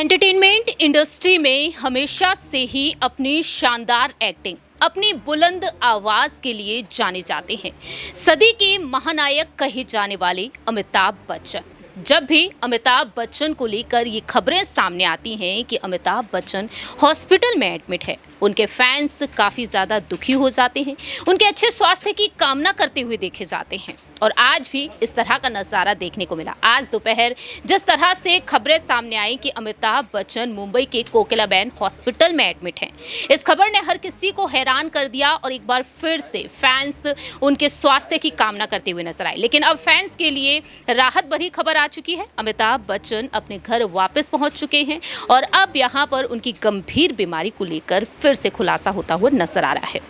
Entertainment industry में हमेशा से ही अपनी शानदार एक्टिंग, अपनी बुलंद आवाज के लिए जाने जाते हैं। सदी के महानायक कहे जाने वाले अमिताभ बच्चन। जब भी अमिताभ बच्चन को लेकर ये खबरें सामने आती हैं कि अमिताभ बच्चन हॉस्पिटल में एडमिट है, उनके फैंस काफ़ी ज़्यादा दुखी हो जाते हैं, उनके अच्छे स्वास्थ्य की कामना करते हुए देखे जाते हैं। और आज भी इस तरह का नज़ारा देखने को मिला। आज दोपहर जिस तरह से खबरें सामने आई कि अमिताभ बच्चन मुंबई के कोकिलाबेन हॉस्पिटल में एडमिट हैं, इस खबर ने हर किसी को हैरान कर दिया और एक बार फिर से फैंस उनके स्वास्थ्य की कामना करते हुए नजर आए। लेकिन अब फैंस के लिए राहत भरी खबर आ चुकी है। अमिताभ बच्चन अपने घर वापस पहुंच चुके हैं और अब यहां पर उनकी गंभीर बीमारी को लेकर फिर से खुलासा होता हुआ नजर आ रहा है।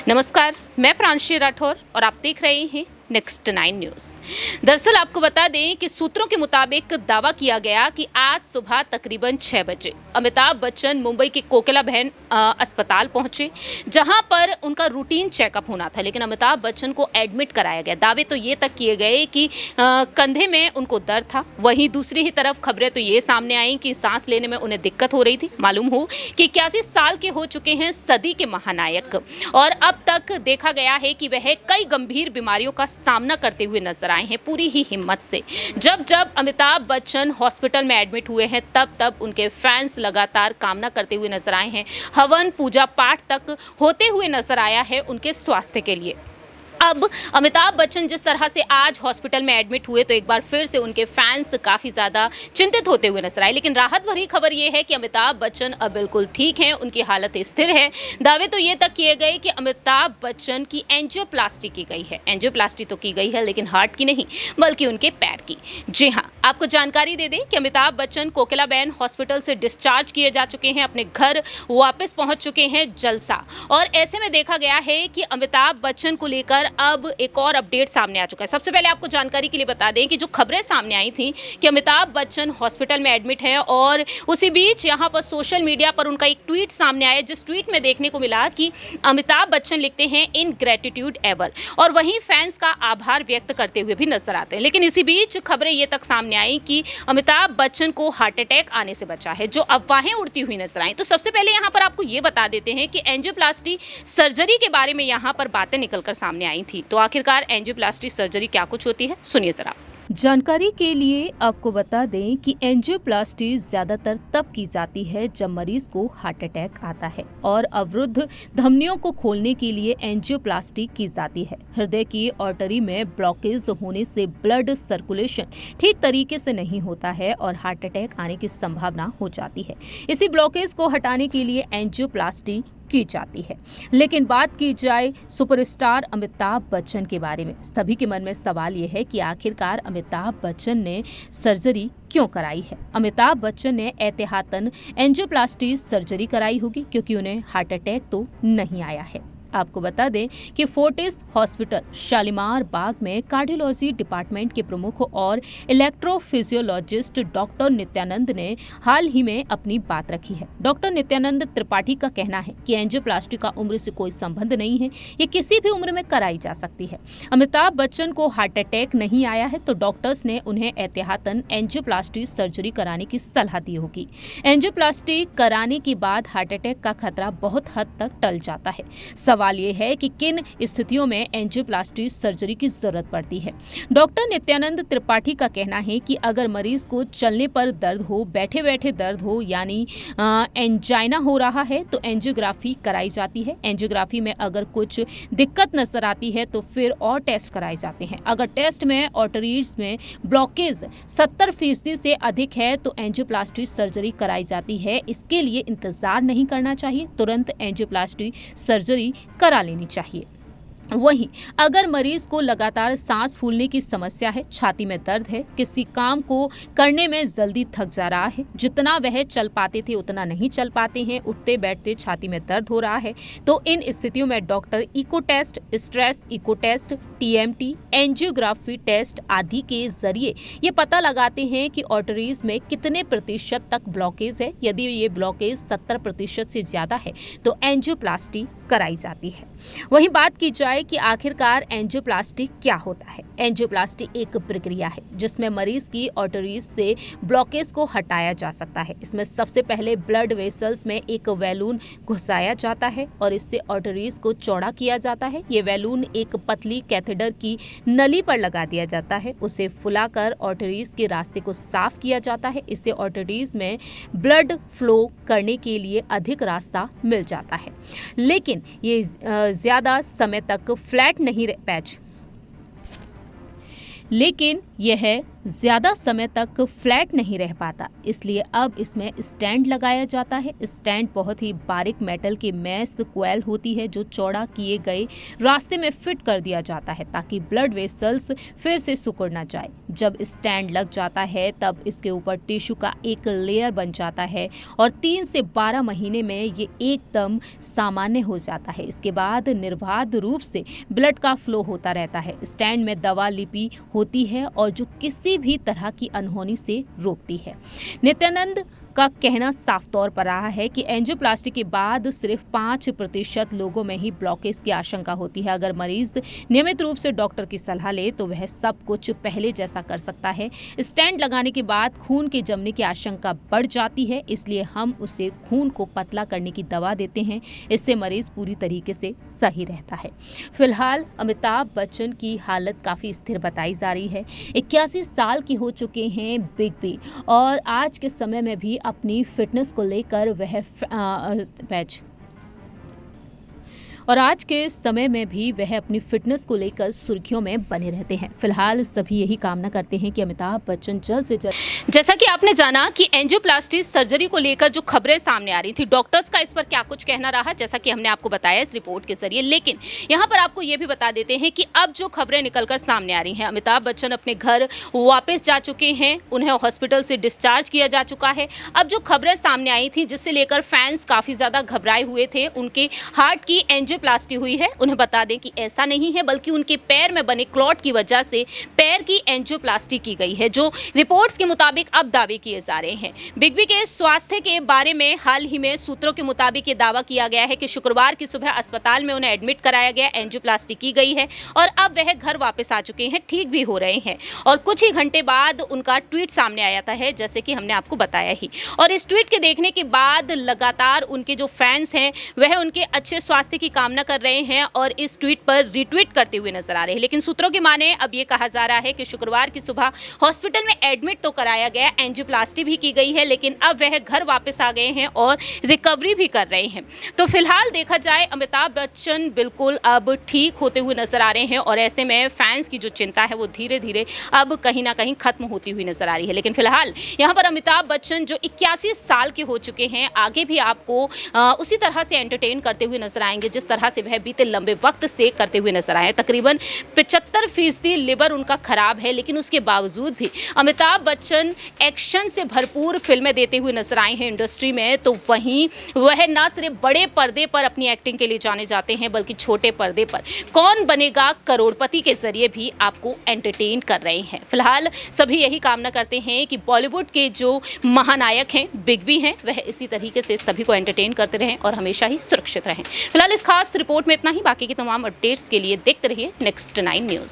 नमस्कार, मैं प्रांशी राठौर और आप देख रहे हैं नेक्स्ट 9 न्यूज़। दरअसल आपको बता दें कि सूत्रों के मुताबिक दावा किया गया कि आज सुबह तकरीबन 6 बजे अमिताभ बच्चन मुंबई के कोकिलाबेन अस्पताल पहुंचे, जहां पर उनका रूटीन चेकअप होना था। लेकिन अमिताभ बच्चन को एडमिट कराया गया। दावे तो ये तक किए गए कि कंधे में उनको दर्द था। वहीं दूसरी ही तरफ खबरें तो ये सामने आई कि सांस लेने में उन्हें दिक्कत हो रही थी। मालूम हो कि 81 साल के हो चुके हैं सदी के महानायक, और अब तक देखा गया है कि वह कई गंभीर बीमारियों का सामना करते हुए नजर आए हैं पूरी ही हिम्मत से। जब जब अमिताभ बच्चन हॉस्पिटल में एडमिट हुए हैं, तब तब उनके फैंस लगातार कामना करते हुए नजर आए हैं। हवन, पूजा पाठ तक होते हुए नजर आया है उनके स्वास्थ्य के लिए। अब अमिताभ बच्चन जिस तरह से आज हॉस्पिटल में एडमिट हुए, तो एक बार फिर से उनके फैंस काफ़ी ज़्यादा चिंतित होते हुए नजर आए। लेकिन राहत भरी खबर ये है कि अमिताभ बच्चन अब बिल्कुल ठीक हैं, उनकी हालत स्थिर है। दावे तो ये तक किए गए कि अमिताभ बच्चन की एंजियोप्लास्टी की गई है। एंजियोप्लास्टी तो की गई है, लेकिन हार्ट की नहीं, बल्कि उनके पैर की। जी हाँ, आपको जानकारी दे दें कि अमिताभ बच्चन कोकिलाबेन हॉस्पिटल से डिस्चार्ज किए जा चुके हैं, अपने घर वापस पहुँच चुके हैं जलसा। और ऐसे में देखा गया है कि अमिताभ बच्चन को लेकर अब एक और अपडेट सामने आ चुका है। सबसे पहले आपको जानकारी के लिए बता दें कि जो खबरें सामने आई थी कि अमिताभ बच्चन हॉस्पिटल में एडमिट है, और उसी बीच यहां पर सोशल मीडिया पर उनका एक ट्वीट सामने आया, जिस ट्वीट में देखने को मिला कि अमिताभ बच्चन लिखते हैं इन ग्रेटिट्यूड एवर, और वहीं फैंस का आभार व्यक्त करते हुए भी नजर आते हैं। लेकिन इसी बीच खबरें ये तक सामने आई कि अमिताभ बच्चन को हार्ट अटैक आने से बचा है, जो अफवाहें उड़ती हुई नजर आई। तो सबसे पहले यहां पर आपको ये बता देते हैं कि एंजियोप्लास्टी सर्जरी के बारे में यहां पर बातें निकलकर सामने आई थी। तो आखिरकार एंजियोप्लास्टी सर्जरी क्या कुछ होती है, सुनिए जरा। जानकारी के लिए आपको बता दें कि एंजियोप्लास्टी ज्यादातर तब की जाती है जब मरीज को हार्ट अटैक आता है, और अवरुद्ध धमनियों को खोलने के लिए एंजियोप्लास्टी की जाती है। हृदय की आर्टरी में ब्लॉकेज होने से ब्लड सर्कुलेशन ठीक तरीके से नहीं होता है और हार्ट अटैक आने की संभावना हो जाती है। इसी ब्लॉकेज को हटाने के लिए एंजियोप्लास्टी की जाती है। लेकिन बात की जाए सुपरस्टार अमिताभ बच्चन के बारे में, सभी के मन में सवाल यह है कि आखिरकार अमिताभ बच्चन ने सर्जरी क्यों कराई है। अमिताभ बच्चन ने एहतियातन एंजियोप्लास्टी सर्जरी कराई होगी, क्योंकि उन्हें हार्ट अटैक तो नहीं आया है। आपको बता दें कि फोर्टिस हॉस्पिटल शालीमार बाग में कार्डियोलॉजी डिपार्टमेंट के प्रमुख और इलेक्ट्रोफिजियोलॉजिस्ट डॉक्टर नित्यानंद ने हाल ही में अपनी बात रखी है। डॉक्टर नित्यानंद त्रिपाठी का कहना है कि एंजियोप्लास्टी का उम्र से कोई संबंध नहीं है, ये किसी भी उम्र में कराई जा सकती है। अमिताभ बच्चन को हार्ट अटैक नहीं आया है, तो डॉक्टर्स ने उन्हें एहतियातन एंजियोप्लास्टी सर्जरी कराने की सलाह दी होगी। एंजियोप्लास्टी कराने के बाद हार्ट अटैक का खतरा बहुत हद तक टल जाता है। सवाल ये है कि किन स्थितियों में एंजियोप्लास्टी सर्जरी की जरूरत पड़ती है। डॉक्टर नित्यानंद त्रिपाठी का कहना है कि अगर मरीज को चलने पर दर्द हो, बैठे बैठे दर्द हो, यानी एंजाइना हो रहा है, तो एंजियोग्राफी कराई जाती है। एंजियोग्राफी में अगर कुछ दिक्कत नजर आती है तो फिर और टेस्ट कराए जाते हैं। अगर टेस्ट में आर्टरीज में ब्लॉकेज 70% से अधिक है तो एंजियोप्लास्टी सर्जरी कराई जाती है। इसके लिए इंतजार नहीं करना चाहिए, तुरंत एंजियोप्लास्टी सर्जरी करा लेनी चाहिए। वहीं अगर मरीज को लगातार सांस फूलने की समस्या है, छाती में दर्द है, किसी काम को करने में जल्दी थक जा रहा है, जितना वह चल पाते थे उतना नहीं चल पाते हैं, उठते बैठते छाती में दर्द हो रहा है, तो इन स्थितियों में doctor echo test, stress echo test, TMT, angiography test आदि के जरिए ये पता लगाते हैं कि आर्टरीज में कितने प्रतिशत तक ब्लॉकेज है। यदि ये ब्लॉकेज 70% से ज्यादा है तो एंजियोप्लास्टी कराई जाती है। वहीं बात की जाए कि आखिरकार एंजियोप्लास्टी क्या होता है। एंजियोप्लास्टी एक प्रक्रिया है जिसमें मरीज की आर्टरीज से ब्लॉकेज को हटाया जा सकता है। इसमें सबसे पहले ब्लड वेसल्स में एक बैलून घुसाया जाता है और इससे आर्टरीज को चौड़ा किया जाता है। ये बैलून एक पतली कैथेटर की नली पर लगा दिया जाता है। उसे फुलाकर आर्टरीज के रास्ते को साफ किया जाता है। इससे आर्टरीज में ब्लड फ्लो करने के लिए अधिक रास्ता मिल जाता है। लेकिन ये ज़्यादा समय तक फ्लैट नहीं पैच लेकिन यह ज़्यादा समय तक फ्लैट नहीं रह पाता, इसलिए अब इसमें स्टैंड लगाया जाता है। स्टैंड बहुत ही बारीक मेटल की मैस कोयल होती है जो चौड़ा किए गए रास्ते में फिट कर दिया जाता है ताकि ब्लड वेसल्स फिर से सिकुड़ ना जाए। जब स्टैंड लग जाता है तब इसके ऊपर टिश्यू का एक लेयर बन जाता है और 3 से 12 महीने में ये एकदम सामान्य हो जाता है। इसके बाद निर्बाध रूप से ब्लड का फ्लो होता रहता है। स्टैंड में दवा लिपि होती है और जो किसी भी तरह की अनहोनी से रोकती है। नित्यानंद का कहना साफ तौर पर रहा है कि एंजियोप्लास्टी के बाद सिर्फ 5% लोगों में ही ब्लॉकेज की आशंका होती है। अगर मरीज नियमित रूप से डॉक्टर की सलाह ले तो वह सब कुछ पहले जैसा कर सकता है। स्टैंड लगाने के बाद खून के जमने की आशंका बढ़ जाती है, इसलिए हम उसे खून को पतला करने की दवा देते हैं। इससे मरीज पूरी तरीके से सही रहता है। फिलहाल अमिताभ बच्चन की हालत काफ़ी स्थिर बताई जा रही है। 81 साल के हो चुके हैं बिग बी और आज के समय में भी अपनी फिटनेस को लेकर वह अपनी फिटनेस को लेकर सुर्खियों में बने रहते हैं। फिलहाल सभी यही कामना करते हैं कि अमिताभ बच्चन जल्द से जल्द। जैसा कि आपने जाना कि एंजियोप्लास्टी सर्जरी को लेकर जो खबरें सामने आ रही थी, डॉक्टर्स का इस पर क्या कुछ कहना रहा, जैसा कि हमने आपको बताया इस रिपोर्ट के जरिए। लेकिन यहाँ पर आपको ये भी बता देते हैं कि अब जो खबरें निकलकर सामने आ रही हैं, अमिताभ बच्चन अपने घर वापस जा चुके हैं, उन्हें हॉस्पिटल से डिस्चार्ज किया जा चुका है। अब जो खबरें सामने आई थी जिससे लेकर फैंस काफ़ी ज़्यादा घबराए हुए थे, उनके हार्ट की एंजियोप्लास्टी हुई है। उन्हें बता दें कि ऐसा नहीं है, बल्कि उनके पैर में बने क्लॉट की वजह से पैर की एंजियोप्लास्टी की गई है, जो रिपोर्ट्स के मुताबिक अब दावे किए जा रहे हैं। बिग बी के स्वास्थ्य के बारे में हाल ही में सूत्रों के मुताबिक ये दावा किया गया है कि शुक्रवार की सुबह अस्पताल में उन्हें एडमिट कराया गया, एंजियोप्लास्टी की गई है और अब वह घर वापस आ चुके हैं, ठीक भी हो रहे हैं। और कुछ ही घंटे बाद उनका ट्वीट सामने आया था, जैसे कि हमने आपको बताया ही। और इस ट्वीट के देखने के बाद लगातार उनके जो फैंस हैं वह उनके अच्छे स्वास्थ्य की कामना कर रहे हैं और इस ट्वीट पर रीट्वीट करते हुए नजर आ रहे हैं। लेकिन सूत्रों की माने अब ये कहा जा रहा है कि शुक्रवार की सुबह हॉस्पिटल में एडमिट तो कराया गया, एंजियोप्लास्टी भी की गई है, लेकिन अब वह घर वापस आ गए हैं और रिकवरी भी कर रहे हैं। तो फिलहाल देखा जाए अमिताभ बच्चन बिल्कुल अब ठीक होते हुए नजर आ रहे हैं और ऐसे में फैंस की जो चिंता है वो धीरे धीरे अब कहीं ना कहीं खत्म होती हुई नजर आ रही है। लेकिन फिलहाल यहाँ पर अमिताभ बच्चन जो 81 साल के हो चुके हैं, आगे भी आपको उसी तरह से एंटरटेन करते हुए नजर आएंगे जिस तरह से वह बीते लंबे वक्त से करते हुए नजर आए। तकरीबन 75% लिवर उनका खराब है, लेकिन उसके बावजूद भी अमिताभ बच्चन एक्शन से भरपूर फिल्में देते हुए नजर आए हैं इंडस्ट्री में। तो वहीं वह न सिर्फ बड़े पर्दे पर अपनी एक्टिंग के लिए जाने जाते हैं, बल्कि छोटे पर्दे पर कौन बनेगा करोड़पति के जरिए भी आपको एंटरटेन कर रहे हैं। फिलहाल सभी यही कामना करते हैं कि बॉलीवुड के जो महानायक हैं, बिग बी हैं, वह इसी तरीके से सभी को एंटरटेन करते रहें और हमेशा ही सुरक्षित रहें। फिलहाल इस खास रिपोर्ट में इतना ही। बाकी की तमाम अपडेट्स के लिए देखते रहिए Next 9 न्यूज़।